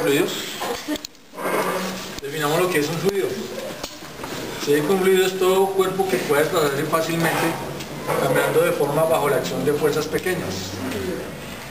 fluidos. Definamos lo que es un fluido. Si un fluido es todo cuerpo que puede desplazarse fácilmente, cambiando de forma bajo la acción de fuerzas pequeñas.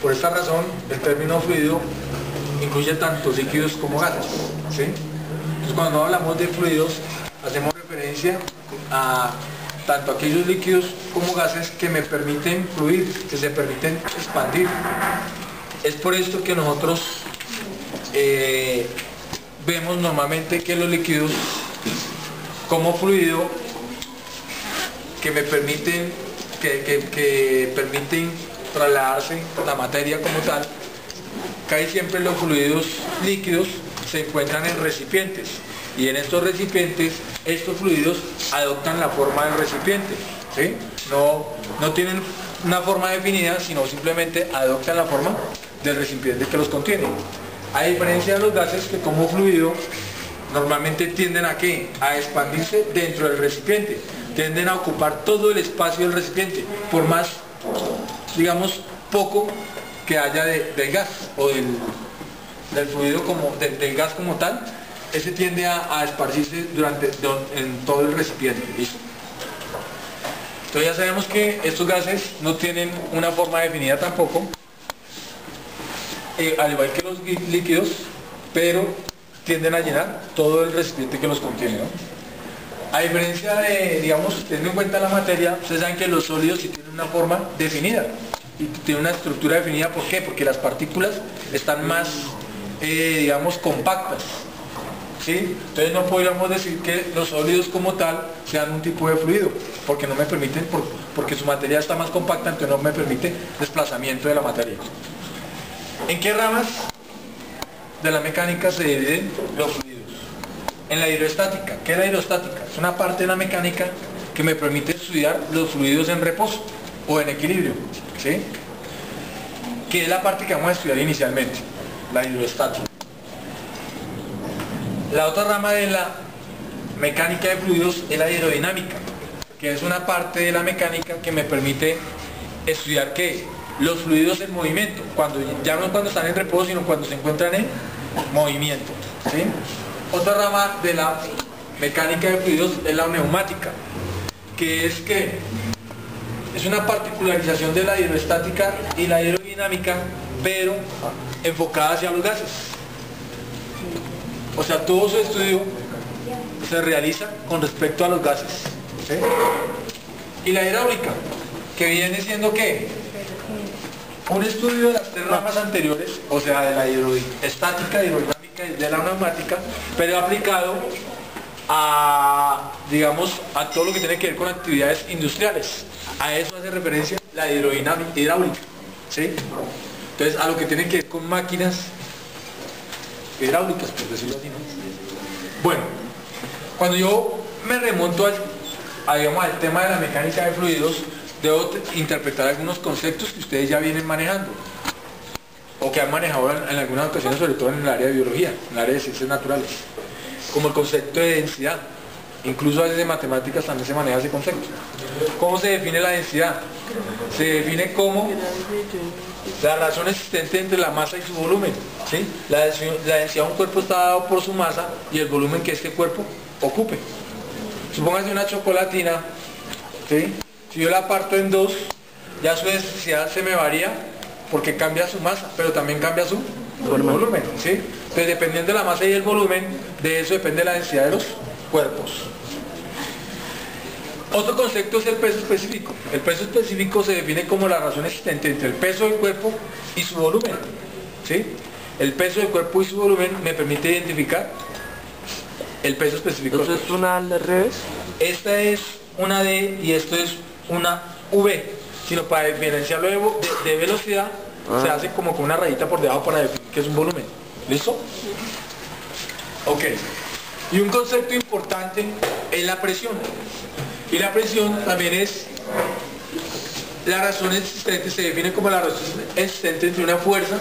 Por esta razón, el término fluido incluye tanto líquidos como gases, ¿sí? Entonces, cuando hablamos de fluidos, hacemos referencia a tanto aquellos líquidos como gases que me permiten fluir, que se permiten expandir. Es por esto que nosotros vemos normalmente que los líquidos como fluido que me permiten que permiten trasladarse la materia como tal, casi siempre los fluidos líquidos se encuentran en recipientes, y en estos recipientes estos fluidos adoptan la forma del recipiente, ¿sí? No tienen una forma definida, sino simplemente adoptan la forma del recipiente que los contiene. A diferencia de los gases, que como fluido normalmente tienden a ¿qué? A expandirse dentro del recipiente, tienden a ocupar todo el espacio del recipiente, por más, digamos, poco que haya del gas o del fluido del gas como tal. Ese tiende a esparcirse en todo el recipiente. ¿Listo? Entonces ya sabemos que estos gases no tienen una forma definida tampoco, al igual que los líquidos, pero tienden a llenar todo el recipiente que los contiene, ¿no? A diferencia de, digamos, teniendo en cuenta la materia, ustedes saben que los sólidos sí tienen una forma definida y tienen una estructura definida. ¿Por qué? Porque las partículas están más, digamos, compactas, ¿sí? Entonces no podríamos decir que los sólidos como tal sean un tipo de fluido, porque no me permiten, porque su materia está más compacta, entonces no me permite desplazamiento de la materia. ¿En qué ramas de la mecánica se dividen los fluidos? En la hidroestática. ¿Qué es la hidroestática? Es una parte de la mecánica que me permite estudiar los fluidos en reposo o en equilibrio, ¿sí? Que es la parte que vamos a estudiar inicialmente, la hidroestática. La otra rama de la mecánica de fluidos es la hidrodinámica, que es una parte de la mecánica que me permite estudiar ¿qué? Los fluidos en movimiento, ya no cuando están en reposo, sino cuando se encuentran en movimiento, ¿sí? Otra rama de la mecánica de fluidos es la neumática, que es una particularización de la hidroestática y la hidrodinámica, pero enfocada hacia los gases. O sea, todo su estudio se realiza con respecto a los gases, ¿sí? Y la hidráulica, que viene siendo ¿qué? Un estudio de las tres ramas anteriores, o sea, de la hidroestática, hidrodinámica y de la neumática, pero aplicado a, digamos, a todo lo que tiene que ver con actividades industriales. A eso hace referencia la hidráulica, ¿sí? Entonces, a lo que tiene que ver con máquinas hidráulicas, por decirlo así, ¿no? Bueno, cuando yo me remonto digamos, al tema de la mecánica de fluidos, debo interpretar algunos conceptos que ustedes ya vienen manejando o que han manejado en algunas ocasiones, sobre todo en el área de biología, en el área de ciencias naturales, como el concepto de densidad. Incluso a veces en matemáticas también se maneja ese concepto. ¿Cómo se define la densidad? Se define como la relación existente entre la masa y su volumen, ¿sí? La densidad de un cuerpo está dado por su masa y el volumen que este cuerpo ocupe. Supóngase una chocolatina, ¿sí? Si yo la parto en dos, ya su densidad se me varía porque cambia su masa, pero también cambia su volumen, ¿sí? Entonces, dependiendo de la masa y el volumen, de eso depende la densidad de los cuerpos. Otro concepto es el peso específico. El peso específico se define como la relación existente entre el peso del cuerpo y su volumen, ¿sí? El peso del cuerpo y su volumen me permite identificar el peso específico. ¿Esto es una al revés? Esta es una D y esto es una V, sino para diferenciarlo de velocidad se hace como con una rayita por debajo para definir que es un volumen. ¿Listo? Ok. Y un concepto importante es la presión. Y la presión también es la razón existente, se define como la razón existente entre una fuerza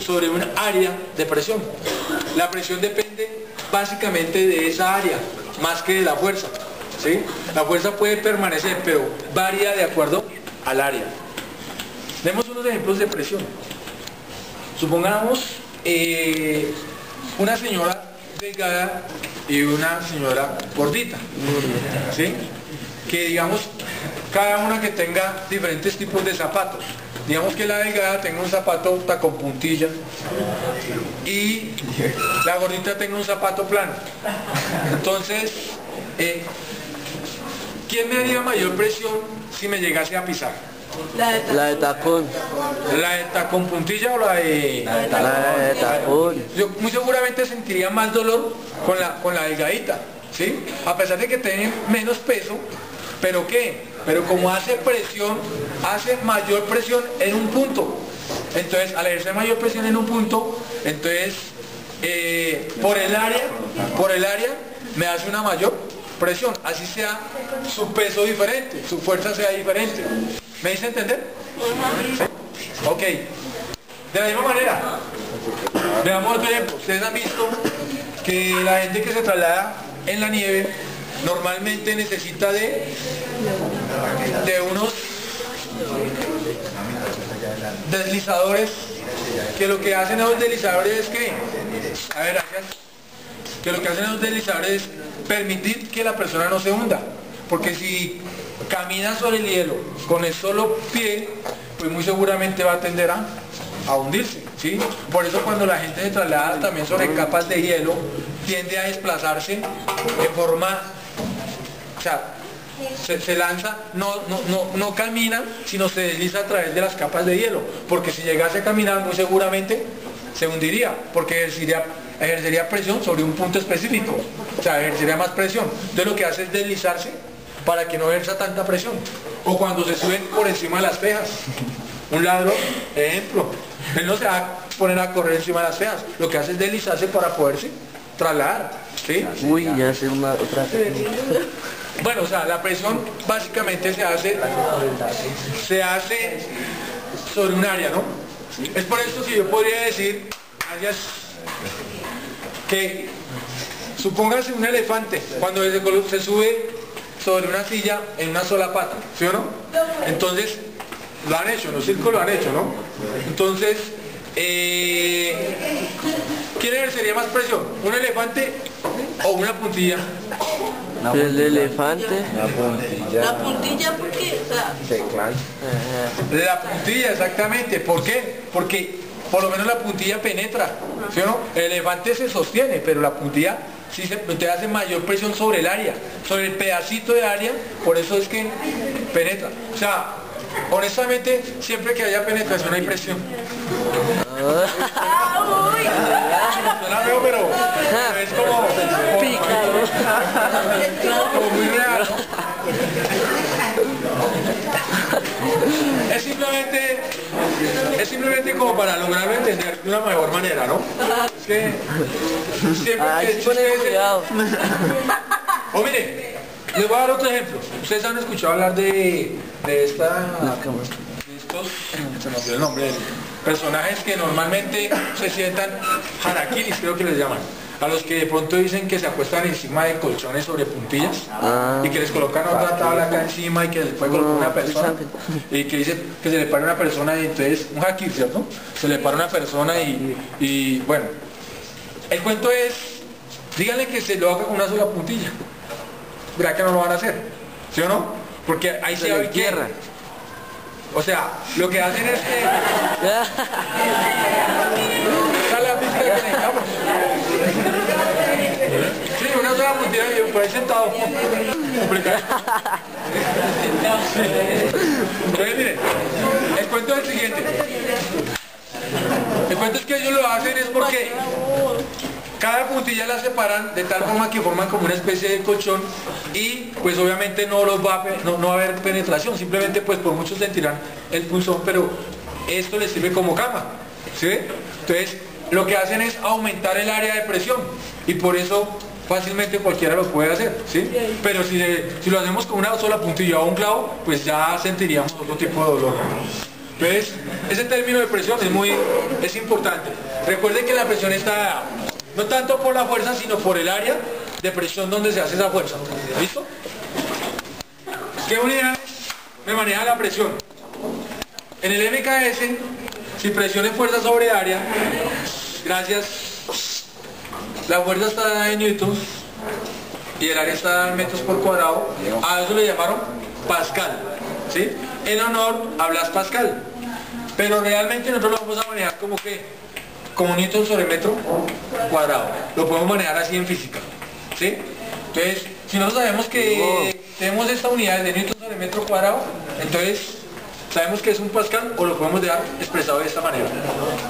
sobre un área de presión. La presión depende básicamente de esa área, más que de la fuerza, ¿sí? La fuerza puede permanecer, pero varía de acuerdo al área. Demos unos ejemplos de presión. Supongamos una señora delgada y una señora gordita, ¿sí? Que digamos, cada una que tenga diferentes tipos de zapatos. Digamos que la delgada tenga un zapato tacón puntilla y la gordita tenga un zapato plano. Entonces, ¿quién me haría mayor presión si me llegase a pisar? La de tacón. ¿La de tacón puntilla o la de tacón? Yo muy seguramente sentiría más dolor con la delgadita, ¿sí? A pesar de que tiene menos peso, ¿pero qué? Pero como hace presión, hace mayor presión en un punto. Entonces, al ejercer mayor presión en un punto, entonces, por el área, me hace una mayor presión. Así sea su peso diferente, su fuerza sea diferente. ¿Me hice entender? ¿Sí? Ok. De la misma manera, veamos otro ejemplo. Ustedes han visto que la gente que se traslada en la nieve normalmente necesita de unos deslizadores, que lo que hacen esos deslizadores es que, a ver, que lo que hacen esos deslizadores es permitir que la persona no se hunda, porque si camina sobre el hielo con el solo pie, pues muy seguramente va a tender a hundirse, ¿sí? Por eso cuando la gente se traslada también sobre capas de hielo, tiende a desplazarse de forma, o sea, se lanza, no camina, sino se desliza a través de las capas de hielo, porque si llegase a caminar muy seguramente se hundiría, porque ejercería presión sobre un punto específico, o sea, ejercería más presión. Entonces lo que hace es deslizarse para que no ejerza tanta presión. O cuando se suben por encima de las tejas, un ladrón, ejemplo, él no se va a poner a correr encima de las tejas, lo que hace es deslizarse para poderse trasladar, ¿sí? Uy, ya sé otra. Bueno, o sea, la presión básicamente se hace sobre un área, ¿no? Es por esto que yo podría decir, que supóngase un elefante, cuando se sube sobre una silla en una sola pata, ¿sí o no? Entonces, lo han hecho, los circos lo han hecho, ¿no? Entonces, ¿quién ejercería más presión? ¿Un elefante o una puntilla? El elefante. La puntilla, ¿por qué? O sea, La puntilla, exactamente. ¿Por qué? Porque por lo menos la puntilla penetra, ¿sí o no? El elefante se sostiene, pero la puntilla sí te hace mayor presión sobre el área, sobre el pedacito de área, por eso es que penetra. O sea, honestamente, siempre que haya penetración hay presión. Suena feo, pero es como muy real, ¿no? Es simplemente como para lograrlo entender de una mejor manera, ¿no? Es que siempre cuidado. O mire, les voy a dar otro ejemplo. Ustedes han escuchado hablar de estos, se me olvidó el nombre, personajes que normalmente se sientan harakiris, creo que les llaman. A los que de pronto dicen que se acuestan encima de colchones sobre puntillas y que les colocan otra tabla acá encima y que les puede colocar una persona y que dice que se le para una persona y entonces un hakir, ¿cierto? Se le para una persona y bueno, el cuento es, díganle que se lo haga con una sola puntilla, verá que no lo van a hacer, ¿sí o no? Porque ahí se va a tierra. O sea, lo que hacen es que esa es la física que necesitamos. Sí, una sola puntilla y por ahí sentado. Complicado. Entonces, miren, el cuento es el siguiente. El cuento es que ellos lo hacen es porque cada puntilla la separan de tal forma que forman como una especie de colchón y pues obviamente no va a haber penetración, simplemente pues por muchos sentirán el pulsón, pero esto les sirve como cama, ¿sí? Entonces lo que hacen es aumentar el área de presión y por eso fácilmente cualquiera lo puede hacer, ¿sí? Pero si lo hacemos con una sola puntilla o un clavo, pues ya sentiríamos otro tipo de dolor. Entonces ese término de presión es importante. Recuerden que la presión está no tanto por la fuerza, sino por el área de presión donde se hace esa fuerza. ¿Listo? ¿Qué unidades me maneja la presión? En el MKS, si presión es fuerza sobre área, gracias, La fuerza está dada en newtons y el área está dada en metros por cuadrado. A eso le llamaron Pascal, ¿sí? En honor a Blas Pascal. Pero realmente nosotros lo vamos a manejar como que, como newton sobre metro cuadrado. Lo podemos manejar así en física, ¿sí? Entonces, si nosotros sabemos que tenemos esta unidad de newton sobre metro cuadrado, entonces sabemos que es un pascal o lo podemos dejar expresado de esta manera.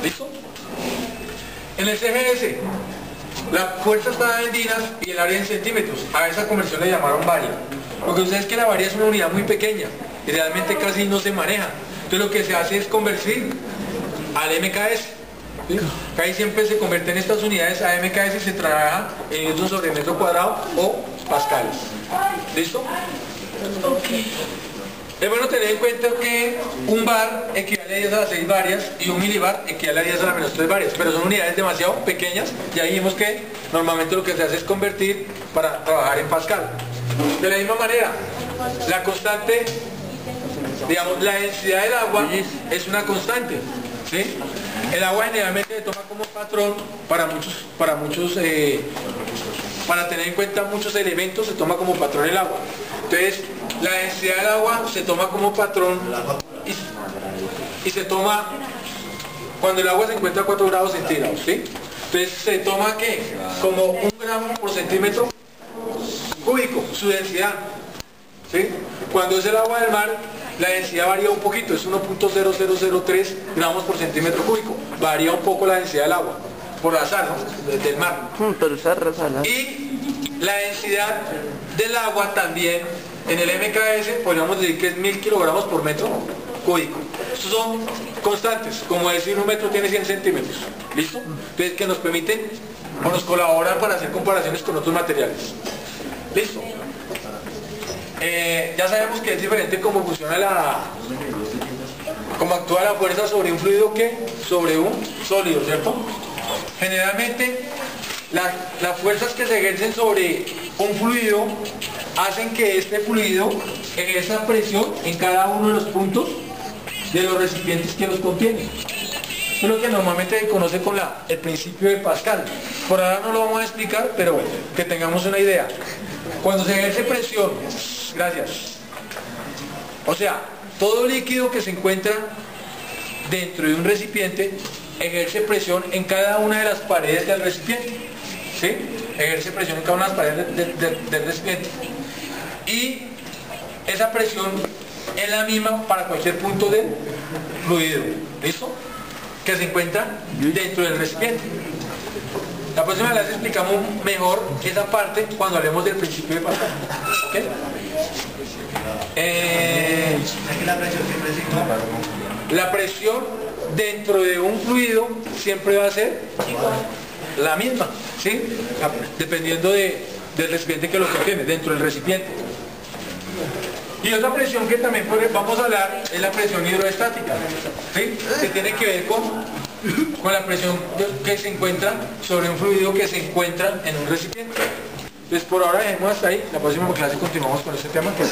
¿Listo? En el CGS, la fuerza está dada en dinas y el área en centímetros. A esa conversión le llamaron varia. Lo que sucede es que la varia es una unidad muy pequeña y realmente casi no se maneja. Entonces lo que se hace es convertir al MKS. ¿Sí? Ahí siempre se convierten estas unidades a MKS y se trabaja en newton sobre metro cuadrado o pascales. ¿Listo? Ok. Es bueno tener en cuenta que un bar equivale a 10 a la 6 varias y un milibar equivale a 10 a la menos 3 varias, pero son unidades demasiado pequeñas y ahí vimos que normalmente lo que se hace es convertir para trabajar en pascal. De la misma manera, la constante, digamos, la densidad del agua es una constante, ¿sí? El agua generalmente se toma como patrón para tener en cuenta muchos elementos, se toma como patrón el agua. Entonces, la densidad del agua se toma como patrón y se toma cuando el agua se encuentra a 4 grados centígrados, ¿sí? Entonces, se toma ¿qué? Como 1 gramo por centímetro cúbico, su densidad, ¿sí? Cuando es el agua del mar, la densidad varía un poquito, es 1.0003 gramos por centímetro cúbico. Varía un poco la densidad del agua, por azar, ¿no? Del mar. Y la densidad del agua también, en el MKS, podríamos decir que es 1000 kilogramos por metro cúbico. Estos son constantes, como decir un metro tiene 100 centímetros. ¿Listo? Entonces, que nos permiten o nos colaboran para hacer comparaciones con otros materiales. ¿Listo? Ya sabemos que es diferente cómo funciona cómo actúa la fuerza sobre un fluido que sobre un sólido, ¿cierto? Generalmente las fuerzas que se ejercen sobre un fluido hacen que este fluido ejerza presión en cada uno de los puntos de los recipientes que los contienen. Eso es lo que normalmente se conoce con el principio de Pascal. Por ahora no lo vamos a explicar, pero que tengamos una idea. Cuando se ejerce presión, gracias. O sea, todo líquido que se encuentra dentro de un recipiente ejerce presión en cada una de las paredes del recipiente. ¿Sí? Ejerce presión en cada una de las paredes del recipiente. Y esa presión es la misma para cualquier punto del fluido. ¿Listo? Que se encuentra dentro del recipiente. La próxima vez explicamos mejor esa parte cuando hablemos del principio de Pascal. ¿Okay? La presión dentro de un fluido siempre va a ser la misma, ¿sí? Dependiendo del recipiente que lo contiene, dentro del recipiente. Y otra presión que también vamos a hablar es la presión hidroestática, ¿sí? Que tiene que ver con la presión que se encuentra sobre un fluido que se encuentra en un recipiente. Entonces por ahora dejemos hasta ahí, la próxima clase continuamos con este tema que es